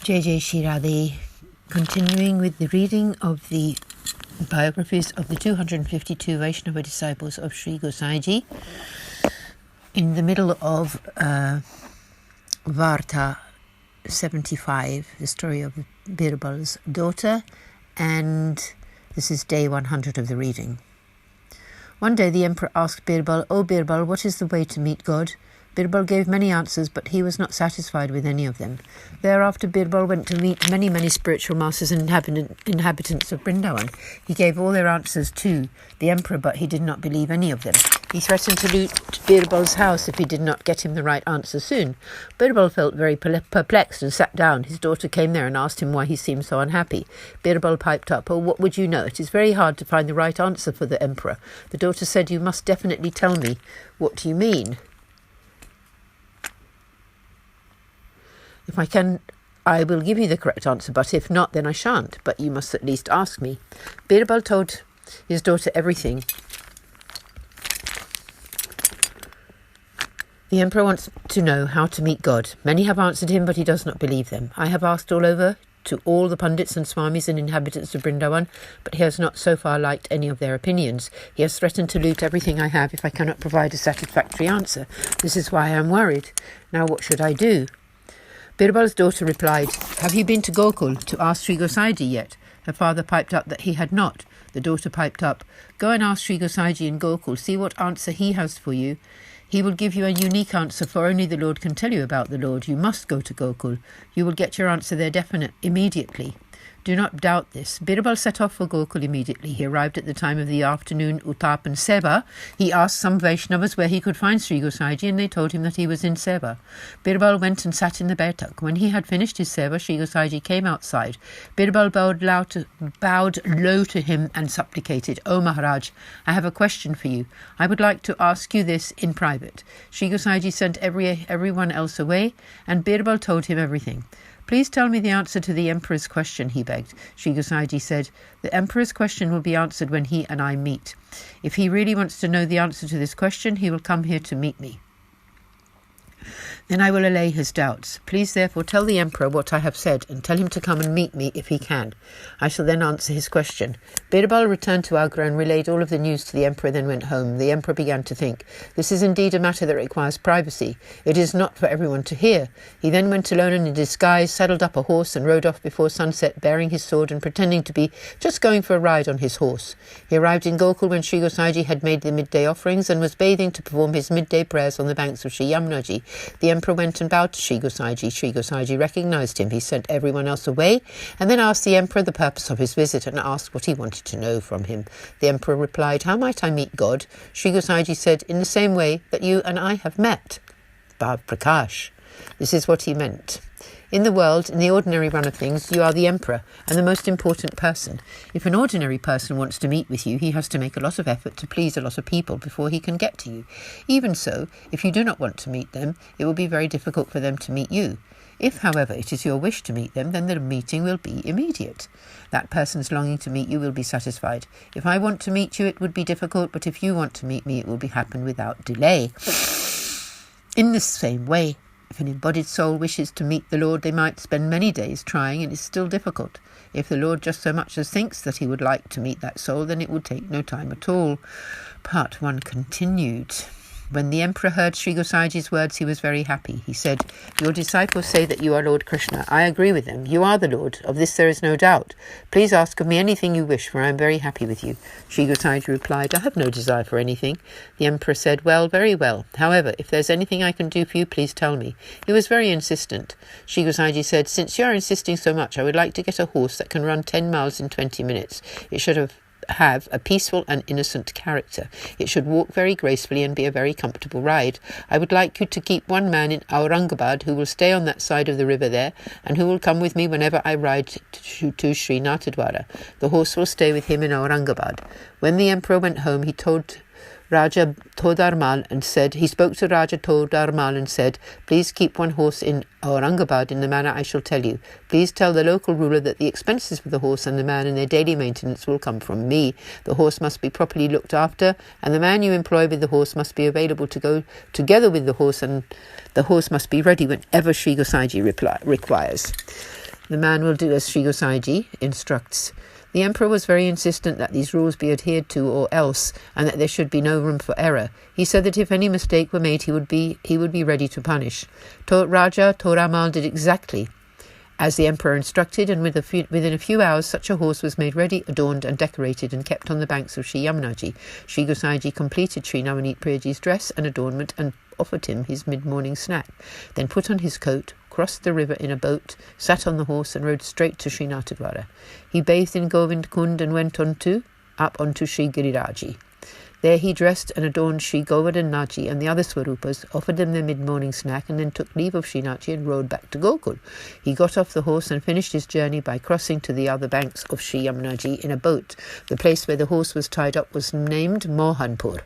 Jai Jai Shri Radhe. Continuing with the reading of the biographies of the 252 Vaishnava disciples of Sri Gosaiji, in the middle of Varta 75, the story of Birbals' daughter, and this is day 100 of the reading. One day the emperor asked Birbal, "O Birbal, what is the way to meet God?" Birbal gave many answers, but he was not satisfied with any of them. Thereafter Birbal went to meet many spiritual masters and inhabitants of Vrindavan. He gave all their answers to the emperor, but he did not believe any of them. He threatened to loot Birbal's house if he did not get him the right answer soon. Birbal felt very perplexed and sat down. His daughter came there and asked him why he seemed so unhappy. Birbal piped up, "Oh, what would you know? It is very hard to find the right answer for the emperor." The daughter said, "You must definitely tell me. What do you mean? If I can, I will give you the correct answer, but if not, then I shan't. But you must at least ask me." Birbal told his daughter everything. The emperor wants to know how to meet God. Many have answered him, but he does not believe them. I have asked all over to all the pundits and swamis and inhabitants of Vrindavan, but he has not so far liked any of their opinions. He has threatened to loot everything I have if I cannot provide a satisfactory answer. This is why I am worried. Now what should I do? Birbal's daughter replied, "Have you been to Gokul to ask Sri Gosaiji yet?" Her father piped up that he had not. The daughter piped up, "Go and ask Sri Gosaiji in Gokul. See what answer he has for you. He will give you a unique answer, for only the Lord can tell you about the Lord. You must go to Gokul. You will get your answer there immediately. Do not doubt this." Birbal set off for Gokul immediately. He arrived at the time of the afternoon utap and Seva. He asked some Vaishnavas where he could find Sri Gosaiji, and they told him that he was in Seva. Birbal went and sat in the Baitak. When he had finished his Seva, Sri Gosaiji came outside. Birbal bowed low to him and supplicated, "O Maharaj, I have a question for you. I would like to ask you this in private." Sri Gosaiji sent everyone else away, and Birbal told him everything. "Please tell me the answer to the emperor's question," he begged. Sri Gosaiji said, "The emperor's question will be answered when he and I meet. If he really wants to know the answer to this question, he will come here to meet me. Then I will allay his doubts. Please therefore tell the emperor what I have said, and tell him to come and meet me if he can. I shall then answer his question." Birbal returned to Agra and relayed all of the news to the emperor, then went home. The emperor began to think, "This is indeed a matter that requires privacy. It is not for everyone to hear." He then went alone and in disguise, saddled up a horse and rode off before sunset, bearing his sword and pretending to be just going for a ride on his horse. He arrived in Gokul when Sri Gosaiji had made the midday offerings and was bathing to perform his midday prayers on the banks of Sri Yamunaji. The emperor went and bowed to Sri Gosaiji. Sri Gosaiji recognized him. He sent everyone else away and then asked the emperor the purpose of his visit and asked what he wanted to know from him. The emperor replied, "How might I meet God?" Sri Gosaiji said, "In the same way that you and I have met." Bhav Prakash. This is what he meant. In the world, in the ordinary run of things, you are the emperor and the most important person. If an ordinary person wants to meet with you, he has to make a lot of effort to please a lot of people before he can get to you. Even so, if you do not want to meet them, it will be very difficult for them to meet you. If, however, it is your wish to meet them, then the meeting will be immediate. That person's longing to meet you will be satisfied. If I want to meet you, it would be difficult, but if you want to meet me, it will happen without delay. In this same way, if an embodied soul wishes to meet the Lord, they might spend many days trying, and it is still difficult. If the Lord just so much as thinks that he would like to meet that soul, then it will take no time at all. Part 1 continued. When the emperor heard Sri Gosaiji's words, he was very happy. He said, "Your disciples say that you are Lord Krishna. I agree with them. You are the Lord. Of this there is no doubt. Please ask of me anything you wish, for I am very happy with you." Sri Gosaiji replied, "I have no desire for anything." The emperor said, "Well, very well. However, if there's anything I can do for you, please tell me." He was very insistent. Sri Gosaiji said, "Since you are insisting so much, I would like to get a horse that can run 10 miles in 20 minutes. It should have a peaceful and innocent character. It should walk very gracefully and be a very comfortable ride. I would like you to keep one man in Aurangabad who will stay on that side of the river there and who will come with me whenever I ride to Sri Natadwara. The horse will stay with him in Aurangabad." When the emperor went home, he told Raja Todarmal and said, he spoke to Raja Todarmal and said, "Please keep one horse in Aurangabad in the manner I shall tell you. Please tell the local ruler that the expenses for the horse and the man and their daily maintenance will come from me. The horse must be properly looked after, and the man you employ with the horse must be available to go together with the horse, and the horse must be ready whenever Sri Gosaiji requires." The man will do as Sri Gosaiji instructs. The emperor was very insistent that these rules be adhered to or else, and that there should be no room for error. He said that if any mistake were made, he would be ready to punish. Raja Toramal did exactly as the emperor instructed, and within a few hours such a horse was made ready, adorned and decorated, and kept on the banks of Sri Yamunaji. Sri Gosaiji completed Sri Navneet Priyaji's dress and adornment and offered him his mid-morning snack, then put on his coat, crossed the river in a boat, sat on the horse and rode straight to Srinathadwara. He bathed in Govind Kund and went up onto Sri Giriraji. There he dressed and adorned Sri Govardhan Naji and the other Swarupas, offered them their mid-morning snack, and then took leave of Srinathji and rode back to Gokul. He got off the horse and finished his journey by crossing to the other banks of Sri Yamunaji in a boat. The place where the horse was tied up was named Mohanpur.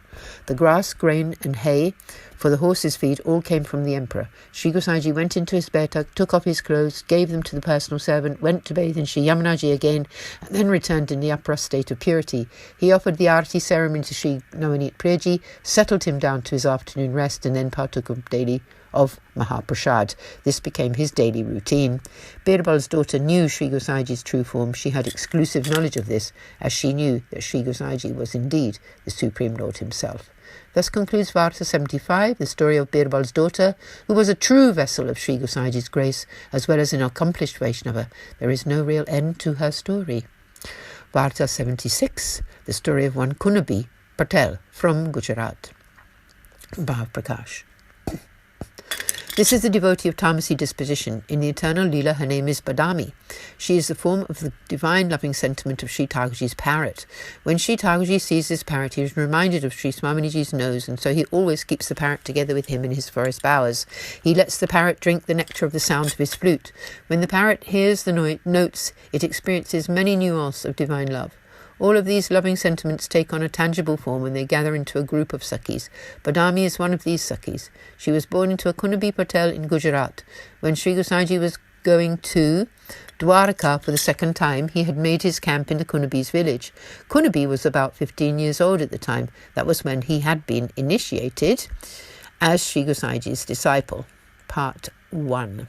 The grass, grain and hay for the horse's feed all came from the emperor. Sri Gosaiji went into his bed, took off his clothes, gave them to the personal servant, went to bathe in Sri Yamunaji again, and then returned in the upper state of purity. He offered the arati ceremony to Sri Navneet Priyaji, settled him down to his afternoon rest, and then partook of Mahaprasad. This became his daily routine. Birbal's daughter knew Sri Gosaiji's true form. She had exclusive knowledge of this, as she knew that Sri Gosaiji was indeed the Supreme Lord himself. Thus concludes Varta 75, the story of Birbal's daughter, who was a true vessel of Sri Gosaiji's grace, as well as an accomplished Vaishnava. There is no real end to her story. Varta 76, the story of one Kunabi Patel from Gujarat. Bhav Prakash. This is the devotee of Tamasi disposition. In the eternal Leela, her name is Badami. She is the form of the divine loving sentiment of Sri Thakurji's parrot. When Sri Thakurji sees this parrot, he is reminded of Sri Swaminiji's nose, and so he always keeps the parrot together with him in his forest bowers. He lets the parrot drink the nectar of the sound of his flute. When the parrot hears the notes, it experiences many nuances of divine love. All of these loving sentiments take on a tangible form when they gather into a group of Sakhis. Badami is one of these Sakhis. She was born into a Kunabi Patel in Gujarat. When Sri Gosaiji was going to Dwarka for the second time, he had made his camp in the Kunabi's village. Kunabi was about 15 years old at the time. That was when he had been initiated as Sri Gosaiji's disciple. Part 1.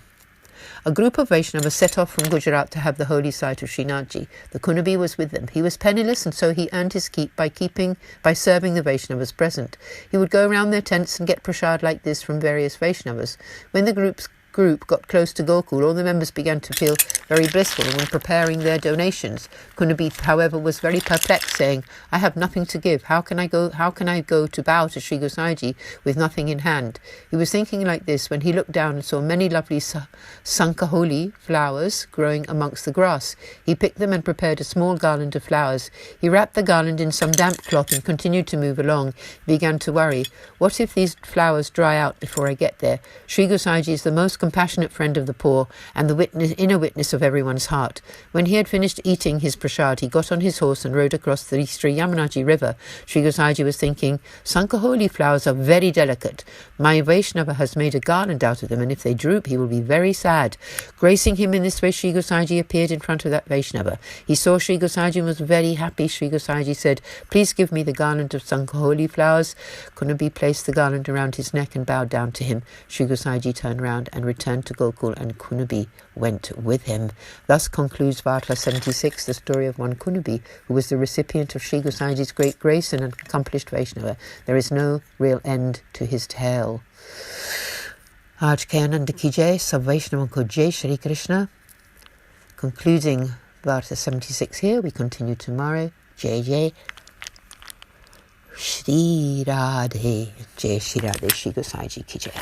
A group of Vaishnavas set off from Gujarat to have the holy sight of Srinathji. The Kunabi was with them. He was penniless, and so he earned his keep by serving the Vaishnavas present. He would go around their tents and get prasad like this from various Vaishnavas. When the group got close to Gokul, all the members began to feel very blissful when preparing their donations. Kunabi, however, was very perplexed, saying, "I have nothing to give. How can I go to bow to Sri Gosaiji with nothing in hand?" He was thinking like this when he looked down and saw many lovely sankaholi flowers growing amongst the grass. He picked them and prepared a small garland of flowers. He wrapped the garland in some damp cloth and continued to move along. He began to worry. What if these flowers dry out before I get there? Sri Gosaiji is the most compassionate friend of the poor and the inner witness of everyone's heart. When he had finished eating his prasad, he got on his horse and rode across the Sri Yamunaji river. Sri Gosaiji was thinking, Sankaholi flowers are very delicate. My Vaishnava has made a garland out of them, and if they droop, he will be very sad. Gracing him in this way, Sri Gosaiji appeared in front of that Vaishnava. He saw Sri Gosaiji and was very happy. Sri Gosaiji said, "Please give me the garland of Sankaholi flowers." Kunabi placed the garland around his neck and bowed down to him. Sri Gosaiji turned round and returned to Gokul, and Kunabi went with him. Thus concludes Varta 76, the story of one Kunabi, who was the recipient of Sri Gosaiji's great grace and an accomplished Vaishnava. There is no real end to his tale. Aaj ke Anand ki jai, sab Vaishnavan ko jai Shri Krishna. Concluding Varta 76 here, we continue tomorrow. Jai Jai Shri Radhe, Jai Shri Radhe, Shri Gosaiji ki jai.